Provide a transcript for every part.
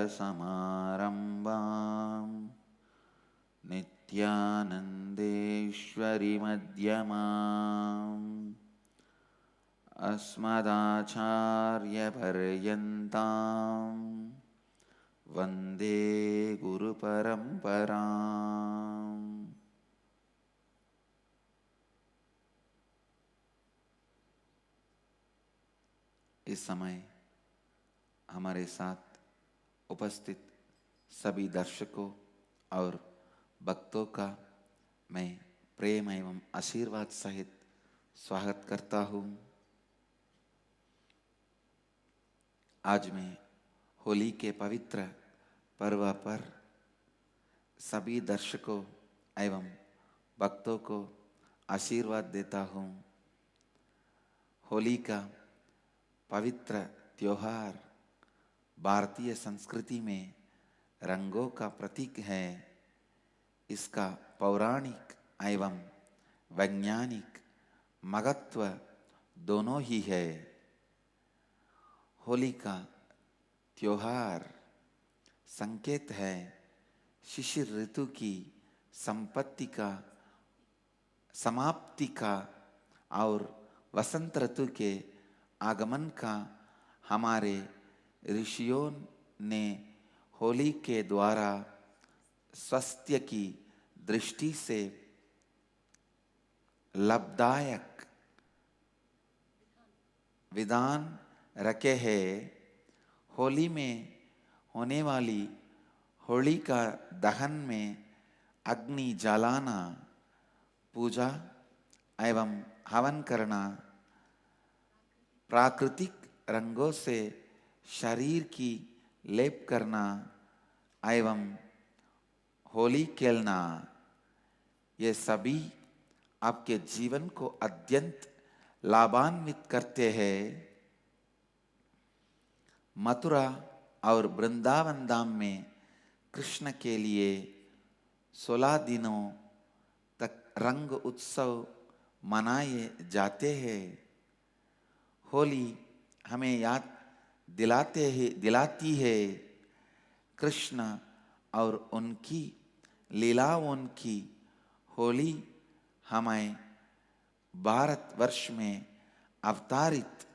लक्ष्मीनाथसमारम्भाम् नित्यानन्देश्वरि मध्यमाम् अस्मदाचार्यपर्यन्ताम् वन्दे गुरुपरम्पराम्। इस समय हमारे साथ उपस्थित सभी दर्शकों और भक्तों का मैं प्रेम एवं आशीर्वाद सहित स्वागत करता हूँ। आज मैं होली के पवित्र पर्व पर सभी दर्शकों एवं भक्तों को आशीर्वाद देता हूँ। होली का पवित्र त्योहार भारतीय संस्कृति में रंगों का प्रतीक है। इसका पौराणिक एवं वैज्ञानिक महत्व दोनों ही है। होली का त्योहार संकेत है शिशिर ऋतु की संपत्ति का, समाप्ति का और वसंत ऋतु के आगमन का। हमारे ऋषियों ने होली के द्वारा स्वास्थ्य की दृष्टि से लाभदायक विधान रखे हैं। होली में होने वाली होली का दहन में अग्नि जलाना, पूजा एवं हवन करना, प्राकृतिक रंगों से शरीर की लेप करना एवं होली खेलना, ये सभी आपके जीवन को अत्यंत लाभान्वित करते हैं। मथुरा और वृंदावन धाम में कृष्ण के लिए 16 दिनों तक रंग उत्सव मनाए जाते हैं। होली हमें याद दिलाती है कृष्ण और उनकी लीलाओं की। होली हमें भारतवर्ष में अवतारित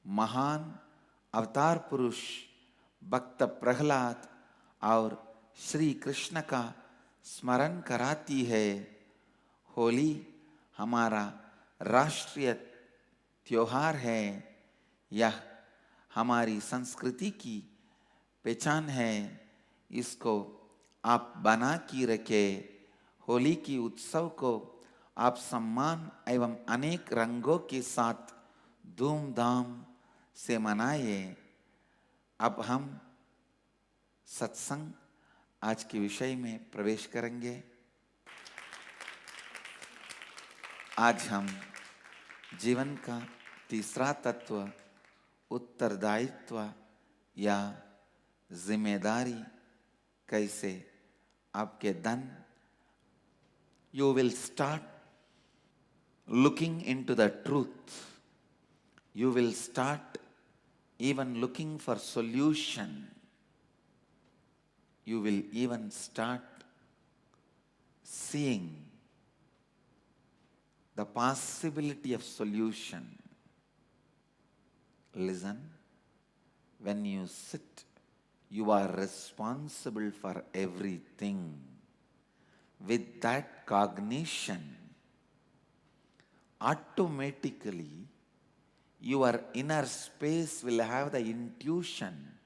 महान अवतार पुरुष भक्त प्रहलाद और श्री कृष्ण का स्मरण कराती है। होली हमारा राष्ट्रीय त्योहार है। यह हमारी संस्कृति की पहचान है। इसको आप बना के रखें। होली की उत्सव को आप सम्मान एवं अनेक रंगों के साथ धूमधाम से मनाइए। अब हम सत्संग आज के विषय में प्रवेश करेंगे। आज हम जीवन का तीसरा तत्व उत्तरदायित्व या जिम्मेदारी कैसे आपके धन। You will start looking into the truth. You will start even looking for solution. You will even start seeing the possibility of solution. Listen, when you sit, you are responsible for everything. With that cognition, automatically your inner space will have the intuition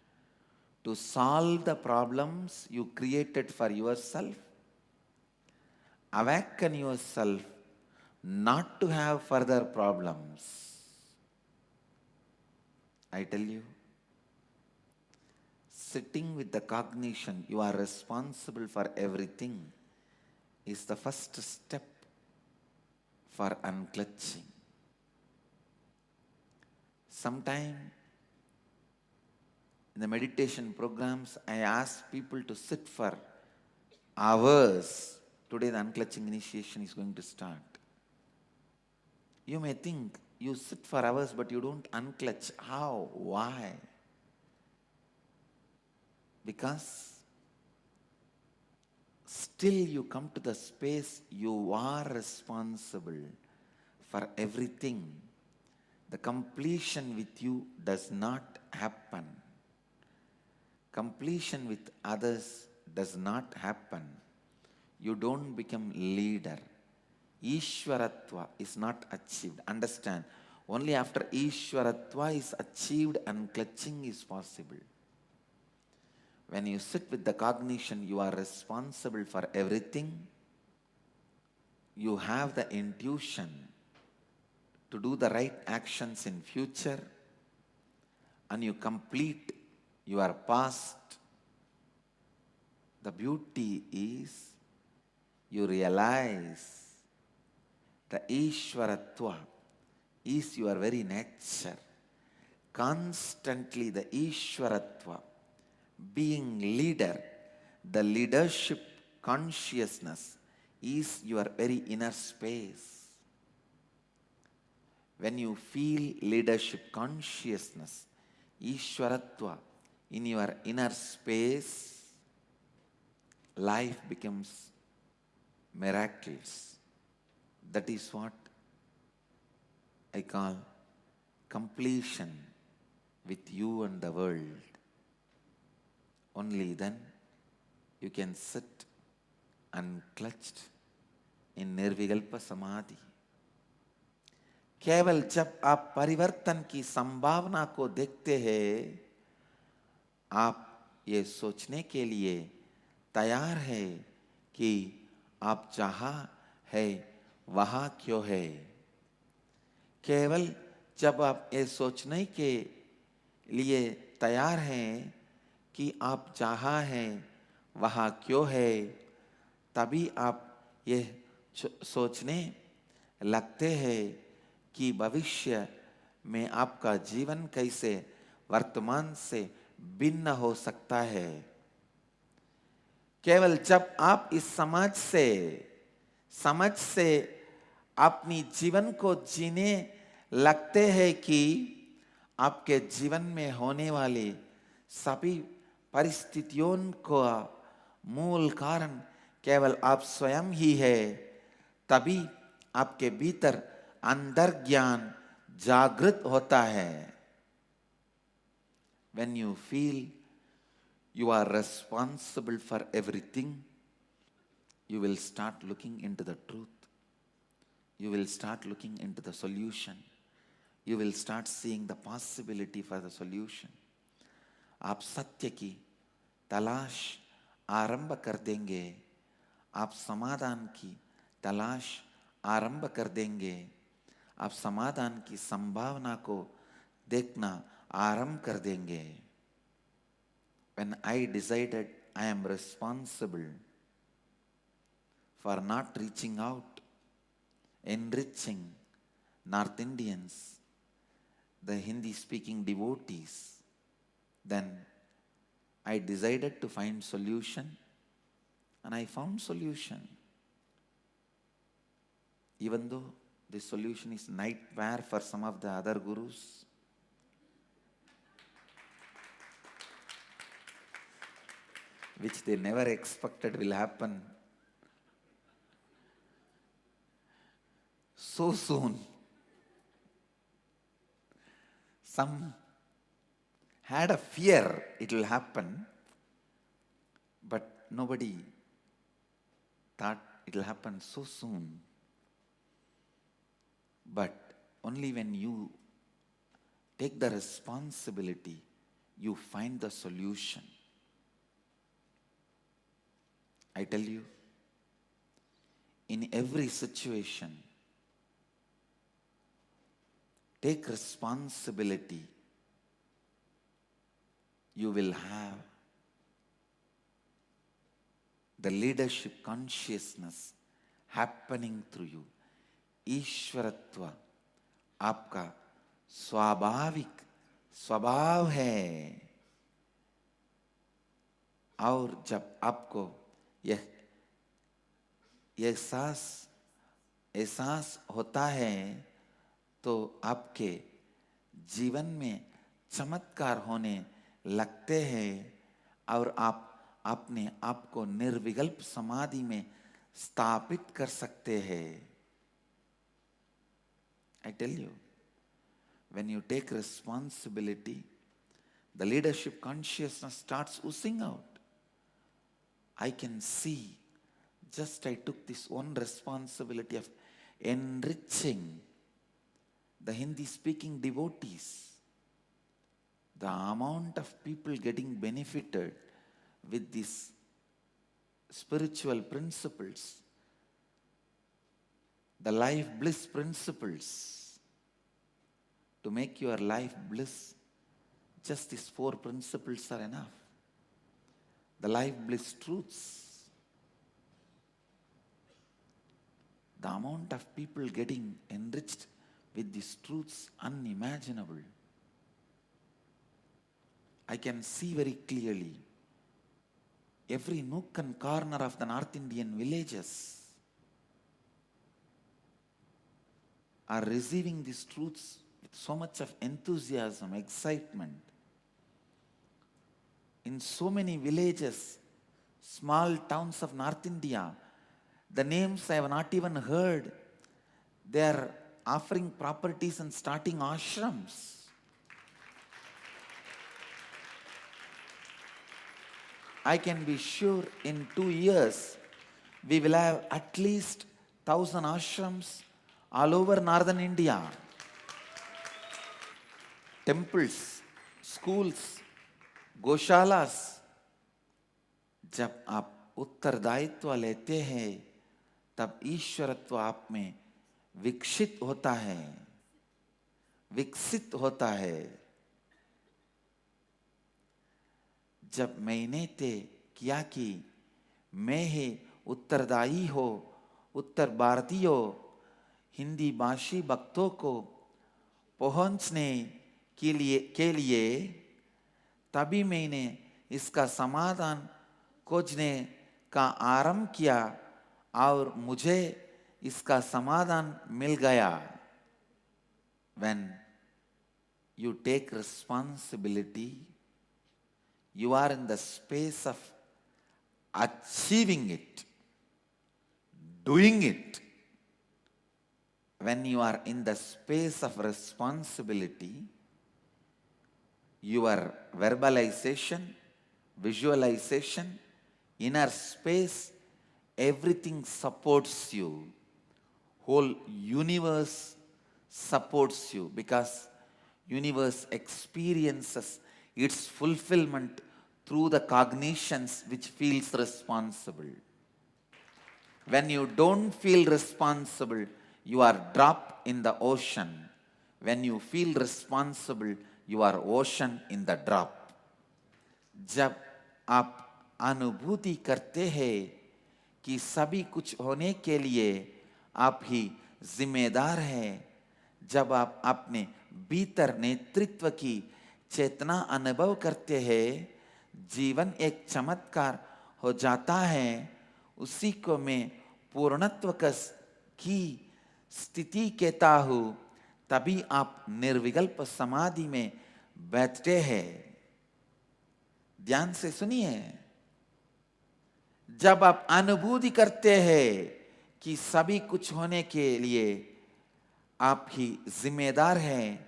to solve the problems you created for yourself. Awaken yourself not to have further problems. I tell you, sitting with the cognition you are responsible for everything is the first step for unclutching. Sometime in the meditation programs, I ask people to sit for hours. Today the unclutching initiation is going to start. You may think you sit for hours but you don't unclutch. How? Why? Because still you come to the space you are responsible for everything. The completion with you does not happen. Completion with others does not happen. You don't become leader. Ishwaratva is not achieved. Understand, only after Ishwaratva is achieved unclutching is possible. When you sit with the cognition, you are responsible for everything. You have the intuition to do the right actions in future, and you complete your past. The beauty is you realize the Ishwaratva is your very nature. Constantly the Ishwaratva, being leader, the leadership consciousness is your very inner space. When you feel leadership consciousness, Ishwaratva in your inner space, life becomes miraculous. That is what I call completion with you and the world. Only then you can sit unclutched in निर्विकल्प समाधि. केवल जब आप परिवर्तन की संभावना को देखते हैं, आप ये सोचने के लिए तैयार है कि आप जहां है वहां क्यों है. केवल जब आप ये सोचने के लिए तैयार हैं कि आप जहां हैं वहां क्यों है, तभी आप ये सोचने लगते हैं कि भविष्य में आपका जीवन कैसे वर्तमान से भिन्न हो सकता है. केवल जब आप इस समझ से अपनी जीवन को जीने लगते हैं कि आपके जीवन में होने वाले सभी परिस्थितियों का मूल कारण केवल आप स्वयं ही है, तभी आपके भीतर अंदर ज्ञान जागृत होता है. When you feel you are responsible for everything, you will start looking into the truth. You will start looking into the solution. You will start seeing the possibility for the solution. आप सत्य की तलाश आरंभ कर देंगे. आप समाधान की तलाश आरंभ कर देंगे. आप समाधान की संभावना को देखना आरंभ कर देंगे. When I decided I am responsible for not reaching out, enriching North Indians, the Hindi-speaking devotees, then I decided to find solution, and I found solution. Even though this solution is nightmare for some of the other gurus, which they never expected will happen so soon. Some had a fear it will happen, but nobody thought it will happen so soon. But only when you take the responsibility, you find the solution. I tell you, in every situation, take responsibility. You will have the leadership consciousness happening through you. ईश्वरत्व आपका स्वाभाविक स्वभाव है. और जब आपको यह एहसास होता है, तो आपके जीवन में चमत्कार होने लगते हैं. और आप अपने आप को निर्विकल्प समाधि में स्थापित कर सकते हैं। I tell you, when you take responsibility, the leadership consciousness starts oozing out. I can see, just I took this one responsibility of enriching the Hindi-speaking devotees. The amount of people getting benefited with these spiritual principles, the life bliss principles. To make your life bliss, just these 4 principles are enough. The life bliss truths. The amount of people getting enriched with these truths, unimaginable. I can see very clearly every nook and corner of the North Indian villages are receiving these truths with so much of enthusiasm, excitement. In so many villages, small towns of North India, the names I have not even heard, they are offering properties and starting ashrams. I can be sure in 2 years, we will have at least 1,000 ashrams all over northern India. Temples, schools, गौशालास। जब आप उत्तरदायित्व लेते हैं तब ईश्वरत्व आप में विकसित होता है, विकसित होता है। जब मैंने तय किया कि मैं ही उत्तरदायी हो उत्तर भारतीयों हिंदी भाषी भक्तों को पहुंचने के लिए तभी मैंने इसका समाधान खोजने का आरंभ किया और मुझे इसका समाधान मिल गया। When you take responsibility, you are in the space of achieving it, doing it. When you are in the space of responsibility, your verbalization, visualization, inner space, everything supports you. Whole universe supports you because universe experiences its fulfillment through the cognitions which feels responsible. When you don't feel responsible, you are dropped in the ocean. When you feel responsible, you are ocean in the drop. जब आप अनुभूति करते हैं कि सभी कुछ होने के लिए आप ही जिम्मेदार हैं, जब आप अपने भीतर नेतृत्व की चेतना अनुभव करते हैं, जीवन एक चमत्कार हो जाता है। उसी को मैं पूर्णत्व की स्थिति कहता हूँ। तभी आप निर्विकल्प समाधि में बैठते हैं। ध्यान से सुनिए। जब आप अनुभूति करते हैं कि सभी कुछ होने के लिए आप ही जिम्मेदार हैं,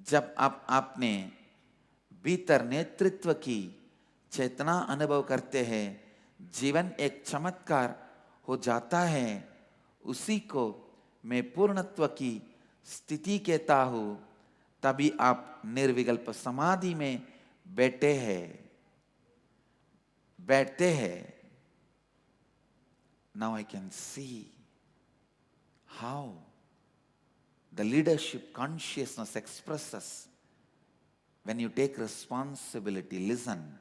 जब आप अपने भीतर नेतृत्व की चेतना अनुभव करते हैं, जीवन एक चमत्कार हो जाता है। उसी को मैं पूर्णत्व की स्थिति कहता हूँ। तभी आप निर्विकल्प समाधि में बैठते हैं। Now I can see how the leadership consciousness expresses when you take responsibility. Listen.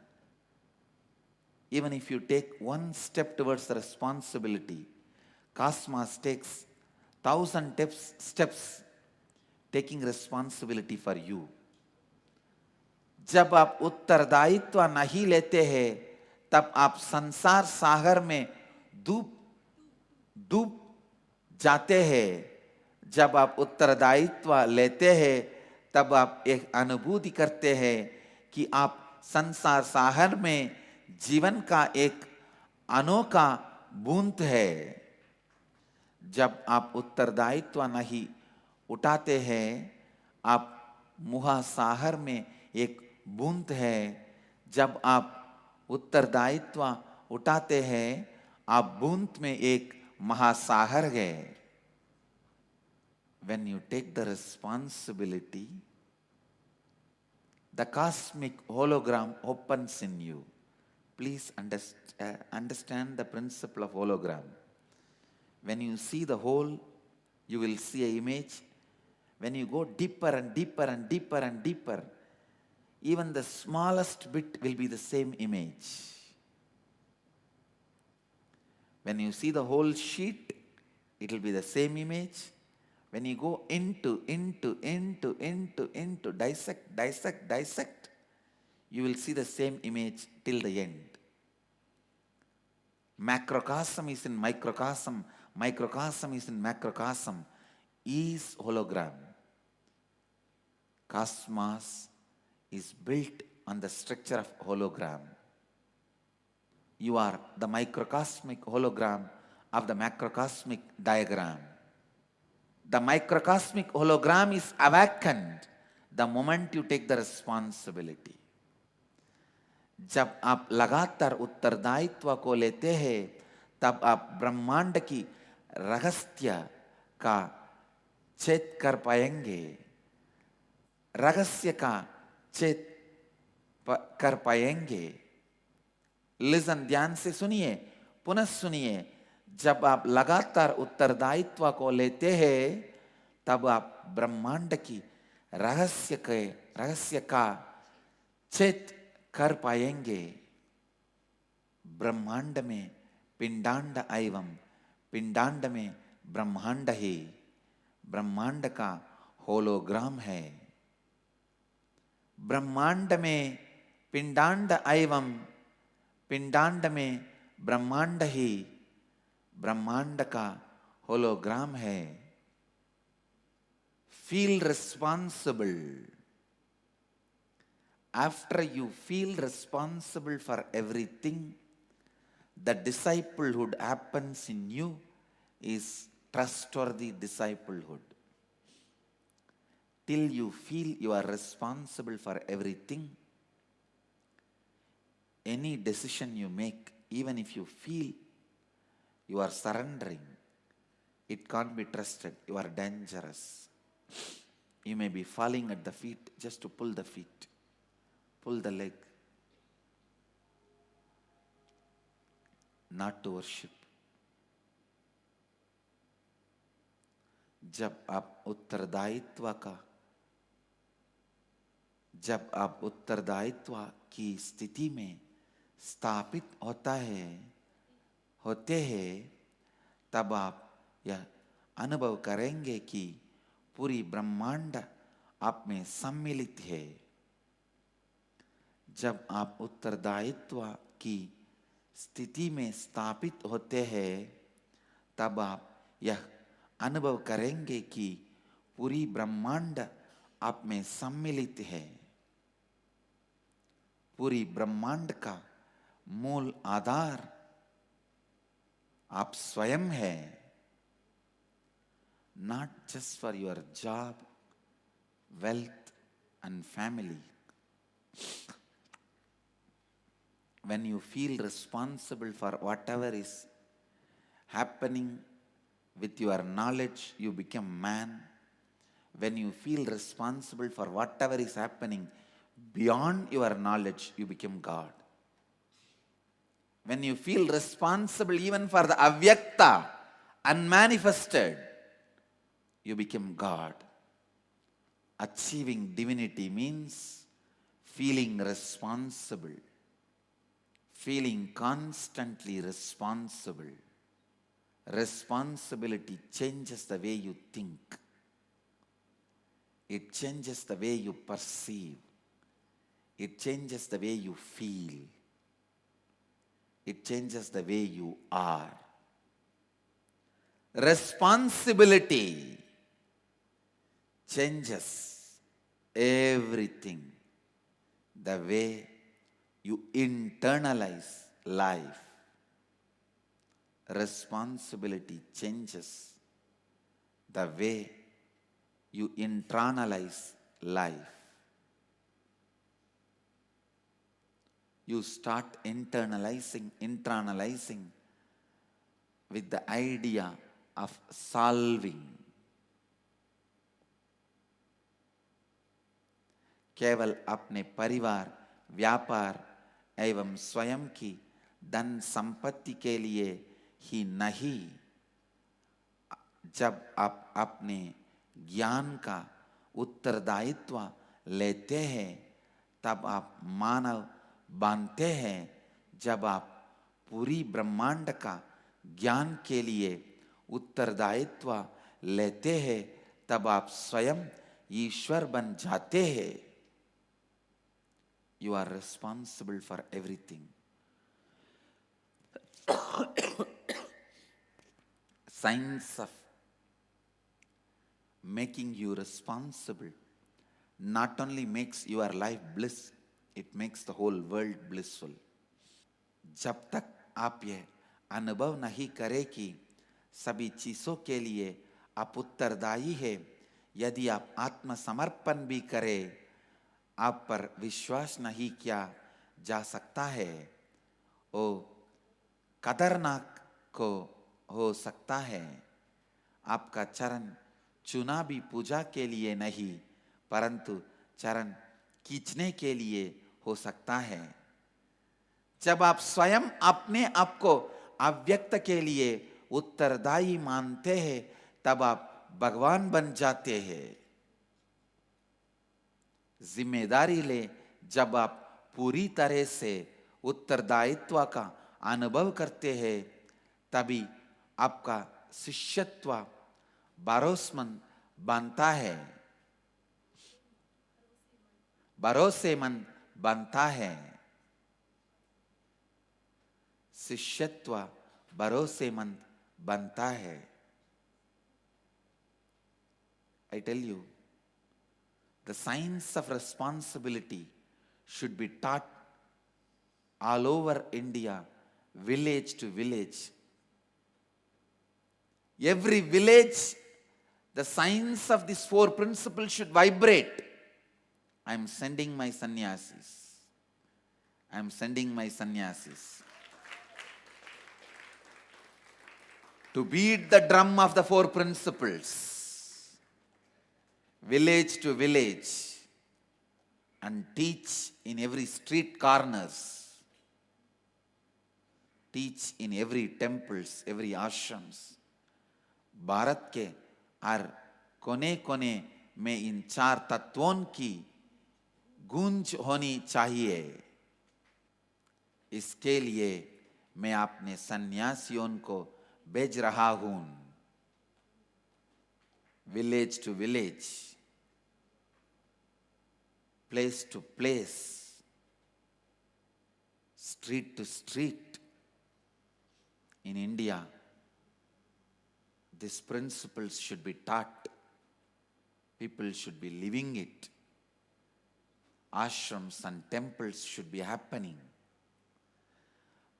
Even if you take one step towards the responsibility, Cosmos takes 1,000 steps taking responsibility for you. जब आप उत्तरदायित्व नहीं लेते हैं, तब आप संसार सागर में डूब जाते हैं। जब आप उत्तरदायित्व लेते हैं, तब आप एक अनुभूति करते हैं कि आप संसार सागर में जीवन का एक अनोखा बूंद है। जब आप उत्तरदायित्व नहीं उठाते हैं, आप मुहासाहर में एक बूंद है। जब आप उत्तरदायित्व उठाते हैं, आप बूंद में एक महासागर है। When you take the responsibility, the cosmic hologram opens in you. Please understand the principle of hologram. When you see the whole, you will see an image. When you go deeper and deeper and deeper and deeper, even the smallest bit will be the same image. When you see the whole sheet, it will be the same image. When you go into, dissect, you will see the same image till the end. Macrocosm is in microcosm, microcosm is in macrocosm, is hologram. Cosmos is built on the structure of hologram. You are the microcosmic hologram of the macrocosmic diagram. The microcosmic hologram is awakened the moment you take the responsibility. जब आप लगातार उत्तरदायित्व को लेते हैं, तब आप ब्रह्मांड की रहस्य का छेद कर पाएंगे। रहस्य का छेद कर पाएंगे। लिसन, ध्यान से सुनिए, पुनः सुनिए। जब आप लगातार उत्तरदायित्व को लेते हैं, तब आप ब्रह्मांड की रहस्य का छेद कर पाएंगे। ब्रह्मांड में पिंडांड एवं पिंडांड में ब्रह्मांड ही ब्रह्मांड का होलोग्राम है। ब्रह्मांड में पिंडांड एवं पिंडांड में ब्रह्मांड ही ब्रह्मांड का होलोग्राम है। Feel responsible. After you feel responsible for everything, the disciplehood happens in you is trustworthy disciplehood. Till you feel you are responsible for everything, any decision you make, even if you feel you are surrendering, it can't be trusted. You are dangerous. You may be falling at the feet just to pull the feet, pull the leg, not to worship. जब आप उत्तरदायित्व की स्थिति में स्थापित होते हैं, तब आप यह अनुभव करेंगे कि पूरी ब्रह्मांड आप में सम्मिलित है। जब आप उत्तरदायित्व की स्थिति में स्थापित होते हैं, तब आप यह अनुभव करेंगे कि पूरी ब्रह्मांड आप में सम्मिलित है। पूरी ब्रह्मांड का मूल आधार आप स्वयं है। Not just for your job, wealth and family. When you feel responsible for whatever is happening with your knowledge, you become man. When you feel responsible for whatever is happening beyond your knowledge, you become God. When you feel responsible even for the avyakta, unmanifested, you become God. Achieving divinity means feeling responsible, feeling constantly responsible. Responsibility changes the way you think. It changes the way you perceive. It changes the way you feel. It changes the way you are. Responsibility changes everything. The way you internalize life. Responsibility changes the way you internalize life. You start internalizing with the idea of solving. केवल अपने परिवार, व्यापार एवं स्वयं की धन संपत्ति के लिए ही नहीं, जब आप अपने ज्ञान का उत्तरदायित्व लेते हैं तब आप मानव बनते हैं। जब आप पूरी ब्रह्मांड का ज्ञान के लिए उत्तरदायित्व लेते हैं तब आप स्वयं ईश्वर बन जाते हैं। You are responsible for everything. Science of making you responsible not only makes your life bliss, it makes the whole world blissful. जब तक आप ये अनुभव नहीं करें कि सभी चीजों के लिए आप उत्तरदायी है, यदि आप आत्मसमर्पण भी करें, आप पर विश्वास नहीं किया जा सकता है। ओ खतरनाक को हो सकता है। आपका चरण चुना भी पूजा के लिए नहीं, परंतु चरण खींचने के लिए हो सकता है। जब आप स्वयं अपने आप को अव्यक्त के लिए उत्तरदायी मानते हैं, तब आप भगवान बन जाते हैं। जिम्मेदारी ले जब आप पूरी तरह से उत्तरदायित्व का अनुभव करते हैं, तभी आपका शिष्यत्व भरोसेमंद बनता है। भरोसेमंद बनता है। शिष्यत्व भरोसेमंद बनता है। I tell you, the science of responsibility should be taught all over India, village to village. Every village, the science of these four principles should vibrate. I am sending my sannyasis. I am sending my sannyasis to beat the drum of the four principles, village to village, and teach in every street corners, teach in every temples, every ashrams. Bharat के हर कोने कोने में इन चार तत्वों की गूंज होनी चाहिए। इसके लिए मैं अपने सन्यासियों को भेज रहा हूं, village to village, place to place, street to street. In India, these principles should be taught. People should be living it. Ashrams and temples should be happening.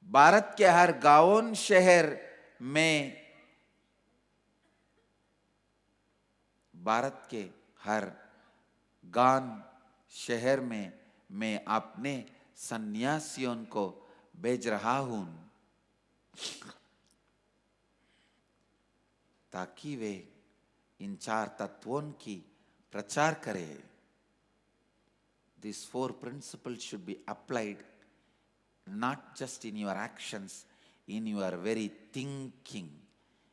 Bharat के हर गांव शहर में, भारत के हर गांव शहर में मैं अपने सन्यासियों को भेज रहा हूं, ताकि वे इन चार तत्वों की प्रचार करें। These four principles should be applied not just in your actions, in your very thinking,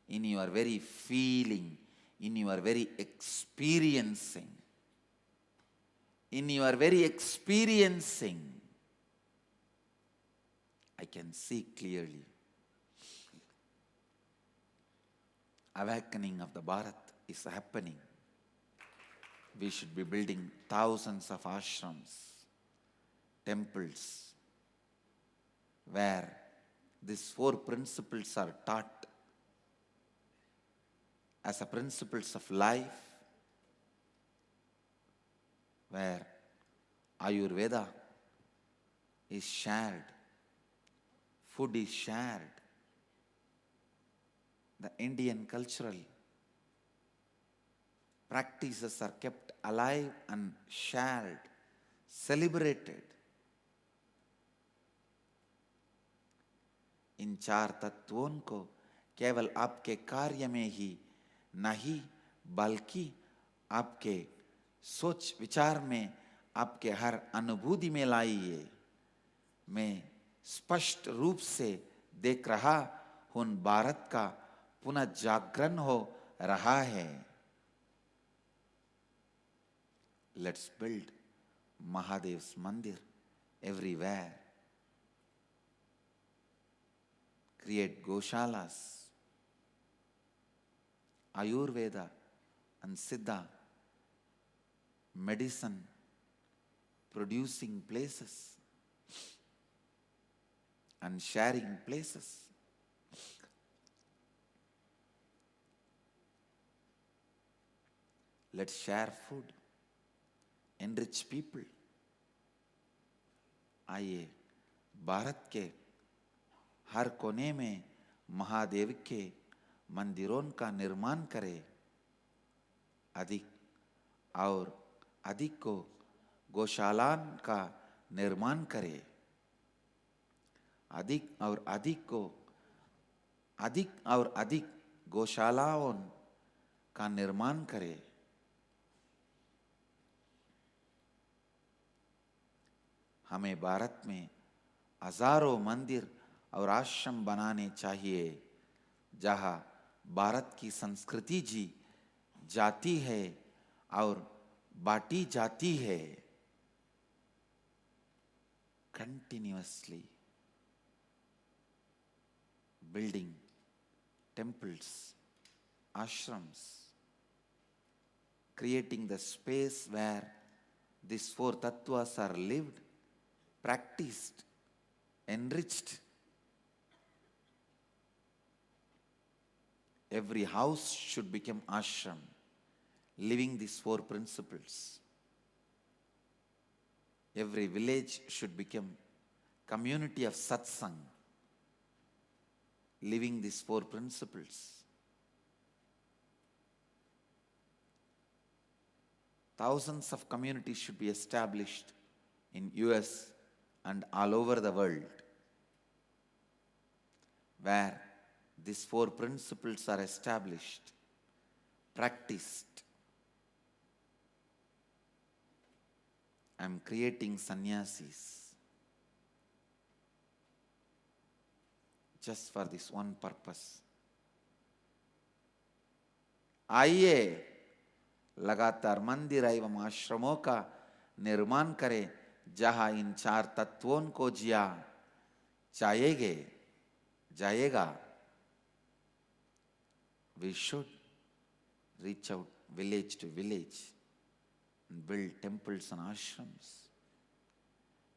in your very feeling, in your very experiencing. In your very experiencing, I can see clearly. Awakening of the Bharat is happening. We should be building thousands of ashrams, temples, where these four principles are taught as a principles of life, where Ayurveda is shared. Food is shared. The Indian cultural practices are kept alive and shared, celebrated. इन 4 तत्वों को केवल आपके कार्य में ही नहीं, बल्कि आपके सोच विचार में, आपके हर अनुभूति में लाइए। मैं स्पष्ट रूप से देख रहा हूं भारत का पुनः जागरण हो रहा है। लेट्स बिल्ड महादेव मंदिर everywhere. Create goshalas, Ayurveda and Siddha medicine producing places and sharing places. Let's share food, enrich people. आइए भारत के हर कोने में महादेव के मंदिरों का निर्माण करें। अधिक और अधिक को गौशाला का निर्माण करें। अधिक और अधिक को अधिक और अधिक गौशालाओं का निर्माण करें। हमें भारत में हजारों मंदिर और आश्रम बनाने चाहिए, जहां भारत की संस्कृति जी जाती है और बांटी जाती है। Continuously building temples, ashrams, creating the space where these 4 tattvas are lived, practiced, enriched. Every house should become ashram, living these 4 principles. Every village should become community of satsang, living these 4 principles. Thousands of communities should be established in US and all over the world, where these 4 principles are established, practiced. I am creating sannyasis just for this one purpose. आइए लगातार मंदिर एवं आश्रमों का निर्माण करें, जहां इन 4 तत्वों को जिया जाएगा। We should reach out village to village and build temples and ashrams.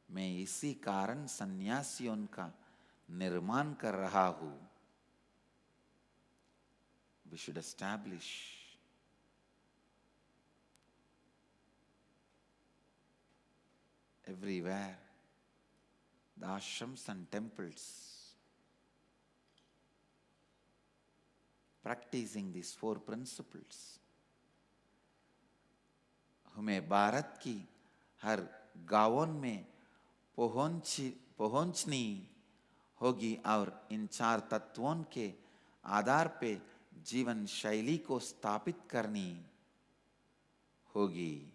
मैं इसी कारण सन्यासियों का निर्माण कर रहा हूं। We should establish everywhere the ashrams and temples, practicing these 4 principles. हमें भारत की हर गांवों में पहुंचनी होगी और इन 4 तत्वों के आधार पे जीवन शैली को स्थापित करनी होगी।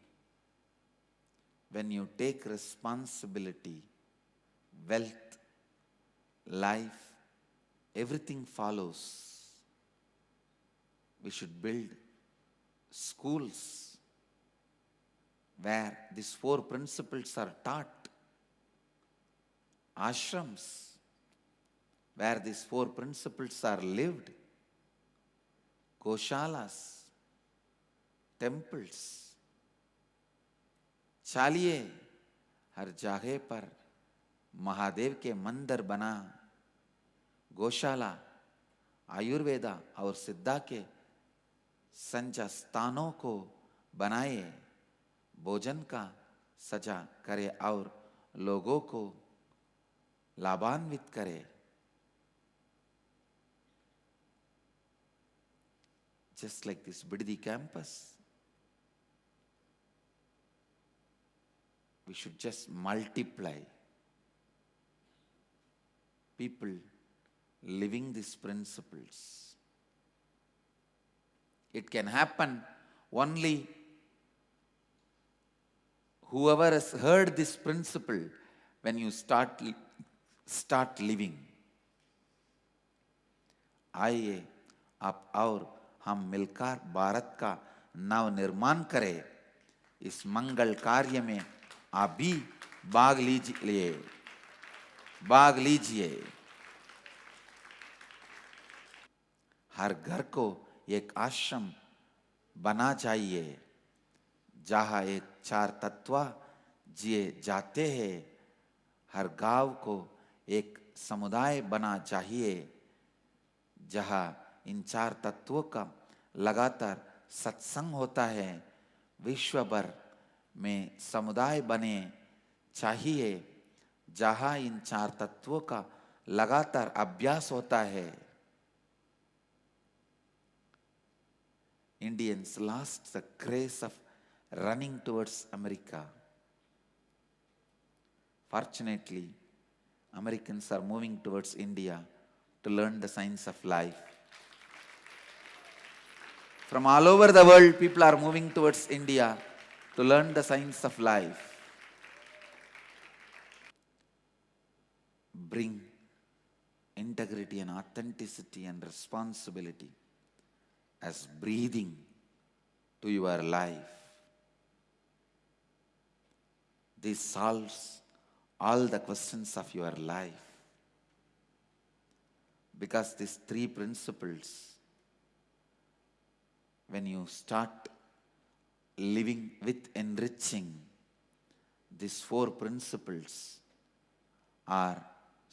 When you take responsibility, wealth, life, everything follows. We should build schools where these 4 principles are taught, ashrams where these 4 principles are lived, goshalas, temples. चलिए हर जगह पर महादेव के मंदिर बना, गौशाला, आयुर्वेदा और सिद्धा के संचा स्थानों को बनाए, भोजन का सजा करे और लोगों को लाभान्वित करे। Just like this Bidadi campus, we should just multiply people living these principles. It can happen only whoever has heard this principle when you start living. आइए आप और हम मिलकर भारत का नव निर्माण करें। इस मंगल कार्य में आप भी भाग लीजिए। हर घर को एक आश्रम बना चाहिए जहाँ एक चार तत्व जिए जाते हैं। हर गांव को एक समुदाय बना चाहिए जहाँ इन चार तत्वों का लगातार सत्संग होता है। विश्व भर में समुदाय बने चाहिए जहाँ इन चार तत्वों का लगातार अभ्यास होता है। Indians lost the craze of running towards America. Fortunately, Americans are moving towards India to learn the science of life. From all over the world, people are moving towards India to learn the science of life. Bring integrity and authenticity and responsibility as breathing to your life. This solves all the questions of your life. Because these three principles, when you start living with enriching, these four principles are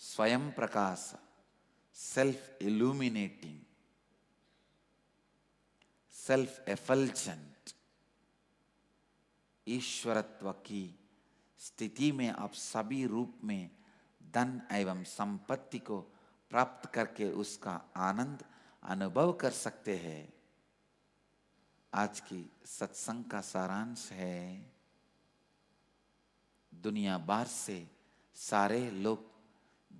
Swayam Prakasa, self-illuminating, self-effulgent, ईश्वरत्व की स्थिति में आप सभी रूप में धन एवं संपत्ति को प्राप्त करके उसका आनंद अनुभव कर सकते हैं। आज की सत्संग का सारांश है, दुनिया भर से सारे लोग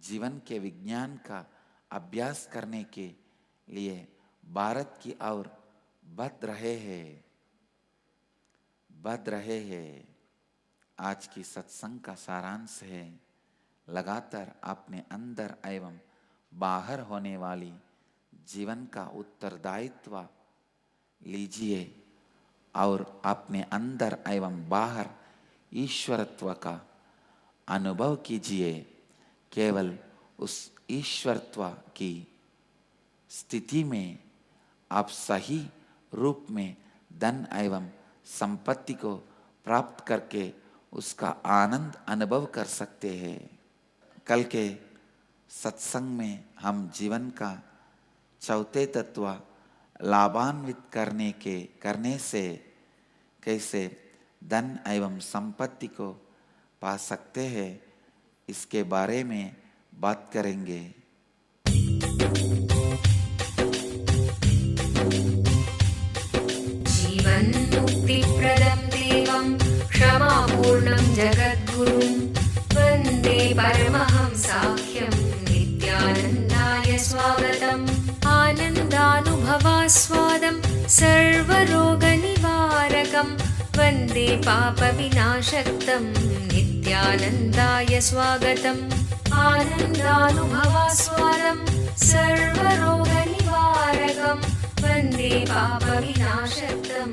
जीवन के विज्ञान का अभ्यास करने के लिए भारत की ओर बढ़ रहे हैं। आज की सत्संग का सारांश है, लगातार अपने अंदर एवं बाहर होने वाली जीवन का उत्तरदायित्व लीजिए और अपने अंदर एवं बाहर ईश्वरत्व का अनुभव कीजिए। केवल उस ईश्वरत्व की स्थिति में आप सही रूप में धन एवं संपत्ति को प्राप्त करके उसका आनंद अनुभव कर सकते हैं। कल के सत्संग में हम जीवन का चौथे तत्व लाभान्वित करने से कैसे धन एवं संपत्ति को पा सकते हैं, इसके बारे में बात करेंगे। जीवन मुक्ति प्रदं देवं क्षमापूर्णं जगद्गुरुं वन्दे परमहंसाख्यं नित्यानन्दाय स्वागतम्। आनन्दानुभवास्वादं सर्वरोगनिवारकं वन्दे पापविनाशक्तं नित्यानन्दाय स्वागतम्। आनन्दानुभवास्वादं सर्वरोगनिवारकं वन्दे पापविनाशक्तं